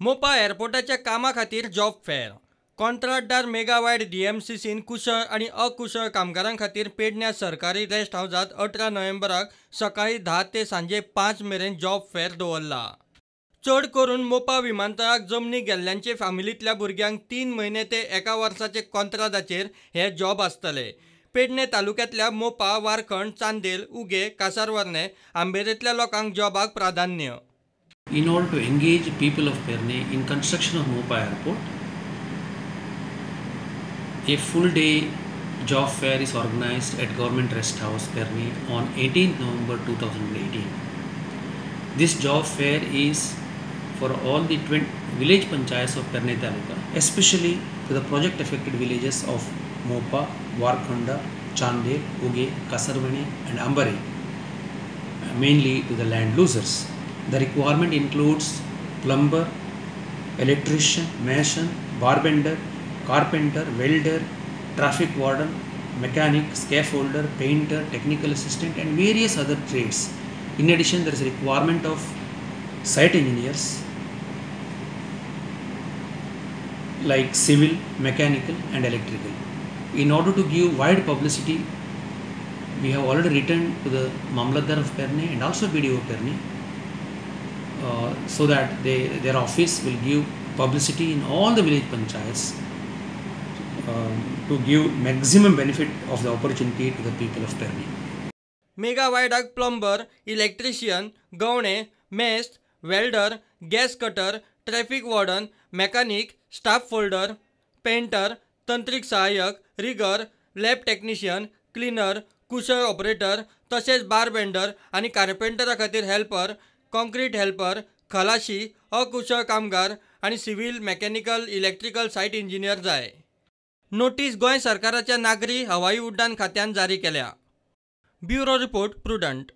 मोपा एअरपोर्टाच्या कामा खातीर job fair. Contractor मेगावाइड DMCCन कुशळ आणि अकुशळ कामगारां खातीर पेडण्या सरकारी रेस्ट हाऊसात 18 नोव्हेंबराक सकाळी 10 ते सांजे 5 मेरेन जॉब फेअर दवरला. चड करून मोपा विमानतळाक जमनी गेल्ल्यांचे फामिलींतल्या भुरग्यांक 3 म्हयने ते 1 वर्साचे कॉन्ट्रादाचेर हे जॉब आसतले. पेडणे तालुक्यातल्या मोपा, वारखंड, चांदेल, उगे, कासारवर्णे, आंबेरेंतल्या लोकांक जॉबाक प्राधान्य. In order to engage people of Pernem in construction of Mopa airport, a full-day job fair is organized at Government Rest House, Pernem on 18th November 2018. This job fair is for all the 20 village panchayats of Pernem Taluka, especially to the project-affected villages of Mopa, Warkhanda, Chandel, Uge, Kasarvane and Ambare, mainly to the land losers. The requirement includes plumber, electrician, mason, barbender, carpenter, welder, traffic warden, mechanic, scaffolder, painter, technical assistant and various other trades. In addition, there is a requirement of site engineers like civil, mechanical and electrical. In order to give wide publicity, we have already written to the Mamlatdar of Pernem and also BDO of Pernem, so that their office will give publicity in all the village panchayats to give maximum benefit of the opportunity to the people of Pernem. मेगावाइडाक plumber, electrician, गवणे, मेस्त, welder, gas cutter, traffic warden, mechanic, staff folder, painter, तंत्रीक सहाय्यक, rigger, lab technician, cleaner, कुशळ operator तसेच bar bender आणि कार्पेंटरा खातीर helper, concrete helper, खलाशी, अकुशळ कामगार आणि सिव्हिल, मेकॅनिकल, इलेक्ट्रिकल सायट इंजिनियर जाय. नोटीस गोंय सरकाराच्या नागरी हवाई उड्डाण खात्यान जारी केल्या. Bureau report, prudent.